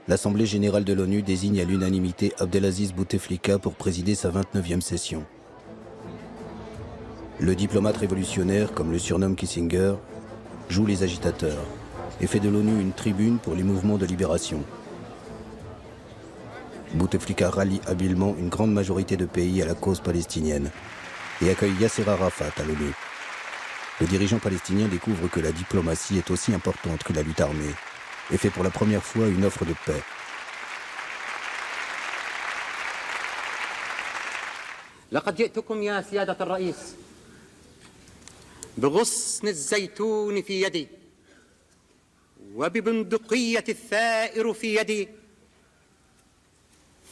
l'Assemblée générale de l'ONU désigne à l'unanimité Abdelaziz Bouteflika pour présider sa 29e session. Le diplomate révolutionnaire, comme le surnomme Kissinger, joue les agitateurs et fait de l'ONU une tribune pour les mouvements de libération. Bouteflika rallie habilement une grande majorité de pays à la cause palestinienne et accueille Yasser Arafat à l'ONU. Le dirigeant palestinien découvre que la diplomatie est aussi importante que la lutte armée et fait pour la première fois une offre de paix. لقد جئتكم يا سيادة الرئيس بغصن الزيتون في يدي وببندقية الثائر في يدي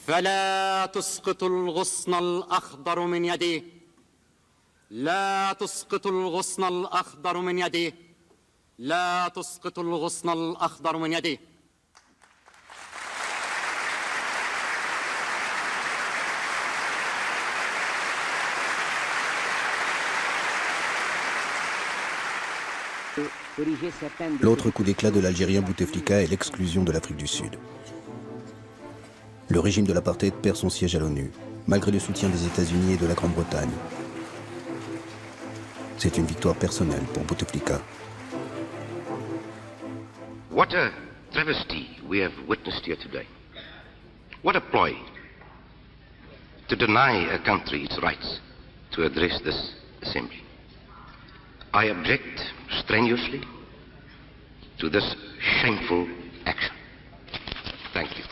فلا تسقط الغصن الأخضر من يدي لا تسقط الغصن الأخضر من يدي لا تسقط الغصن الأخضر من يدي. L'autre coup d'éclat de l'Algérien Bouteflika est l'exclusion de l'Afrique du Sud. Le régime de l'apartheid perd son siège à l'ONU, malgré le soutien des États-Unis et de la Grande-Bretagne. C'est une victoire personnelle pour Bouteflika. What a travesty we have witnessed here today. What a ploy to deny a country its rights to address this assembly. I object strenuously to this shameful action. Thank you.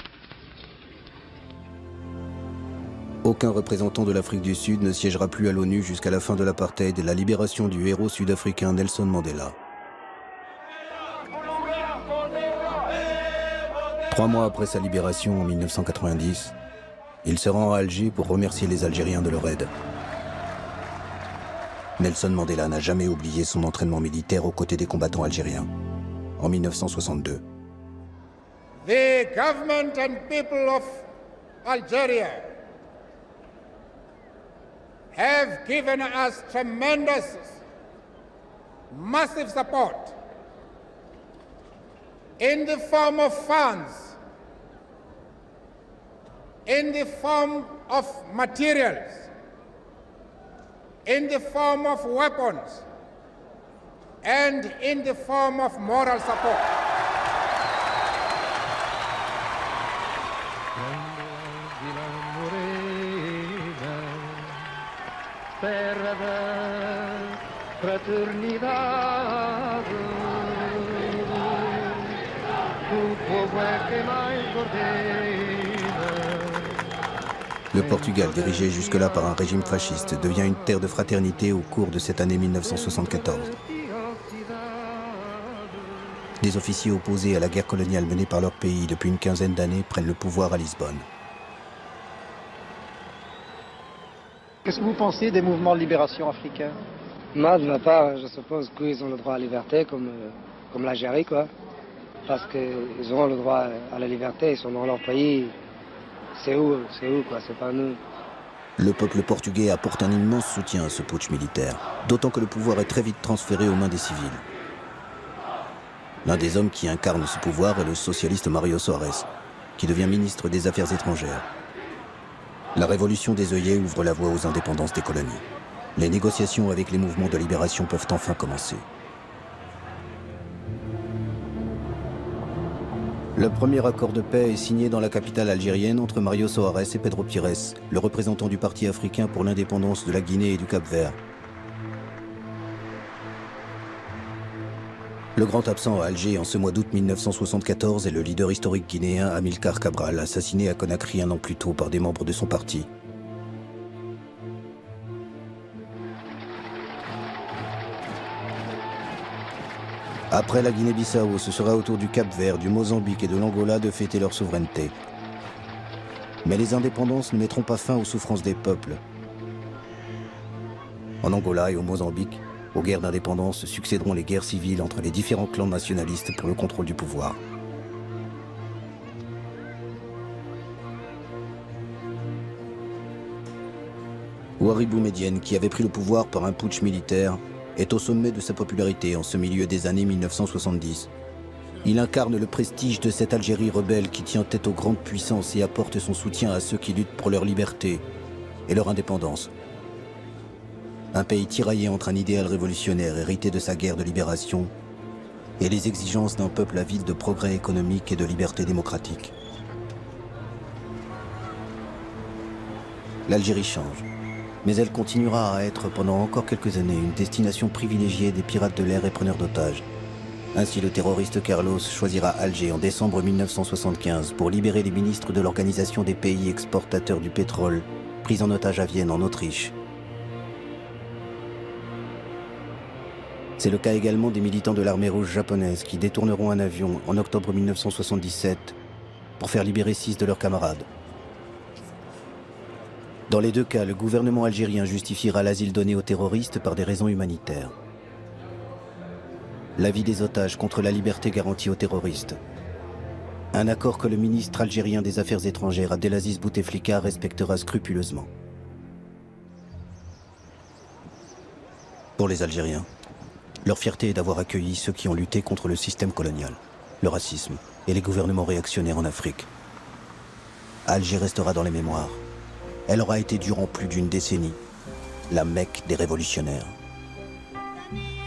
Aucun représentant de l'Afrique du Sud ne siégera plus à l'ONU jusqu'à la fin de l'apartheid et la libération du héros sud-africain Nelson Mandela. 3 mois après sa libération en 1990, il se rend à Alger pour remercier les Algériens de leur aide. Nelson Mandela n'a jamais oublié son entraînement militaire aux côtés des combattants algériens. En 1962. The government and people of Algeria have given us tremendous, massive support in the form of funds, in the form of materials, in the form of weapons, and in the form of moral support. Le Portugal, dirigé jusque-là par un régime fasciste, devient une terre de fraternité au cours de cette année 1974. Des officiers opposés à la guerre coloniale menée par leur pays depuis une quinzaine d'années prennent le pouvoir à Lisbonne. Qu'est-ce que vous pensez des mouvements de libération africains? Moi, de ma part, je suppose qu'ils ont le droit à la liberté, comme l'Algérie, quoi. Parce qu'ils auront le droit à la liberté, ils sont dans leur pays. C'est où, quoi, c'est pas nous. Le peuple portugais apporte un immense soutien à ce putsch militaire, d'autant que le pouvoir est très vite transféré aux mains des civils. L'un des hommes qui incarne ce pouvoir est le socialiste Mário Soares, qui devient ministre des Affaires étrangères. La révolution des œillets ouvre la voie aux indépendances des colonies. Les négociations avec les mouvements de libération peuvent enfin commencer. Le premier accord de paix est signé dans la capitale algérienne entre Mário Soares et Pedro Pires, le représentant du Parti africain pour l'indépendance de la Guinée et du Cap-Vert. Le grand absent à Alger en ce mois d'août 1974 est le leader historique guinéen Amilcar Cabral, assassiné à Conakry un an plus tôt par des membres de son parti. Après la Guinée-Bissau, ce sera au tour du Cap-Vert, du Mozambique et de l'Angola de fêter leur souveraineté. Mais les indépendances ne mettront pas fin aux souffrances des peuples. En Angola et au Mozambique, aux guerres d'indépendance succéderont les guerres civiles entre les différents clans nationalistes pour le contrôle du pouvoir. Ouari Boumedienne, qui avait pris le pouvoir par un putsch militaire, est au sommet de sa popularité en ce milieu des années 1970. Il incarne le prestige de cette Algérie rebelle qui tient tête aux grandes puissances et apporte son soutien à ceux qui luttent pour leur liberté et leur indépendance. Un pays tiraillé entre un idéal révolutionnaire hérité de sa guerre de libération et les exigences d'un peuple avide de progrès économique et de liberté démocratique. L'Algérie change, mais elle continuera à être pendant encore quelques années une destination privilégiée des pirates de l'air et preneurs d'otages. Ainsi, le terroriste Carlos choisira Alger en décembre 1975 pour libérer les ministres de l'Organisation des pays exportateurs du pétrole, pris en otage à Vienne en Autriche. C'est le cas également des militants de l'armée rouge japonaise qui détourneront un avion en octobre 1977 pour faire libérer 6 de leurs camarades. Dans les deux cas, le gouvernement algérien justifiera l'asile donné aux terroristes par des raisons humanitaires. La vie des otages contre la liberté garantie aux terroristes. Un accord que le ministre algérien des Affaires étrangères, Abdelaziz Bouteflika, respectera scrupuleusement. Pour les Algériens, leur fierté est d'avoir accueilli ceux qui ont lutté contre le système colonial, le racisme et les gouvernements réactionnaires en Afrique. Alger restera dans les mémoires. Elle aura été durant plus d'une décennie la Mecque des révolutionnaires. need.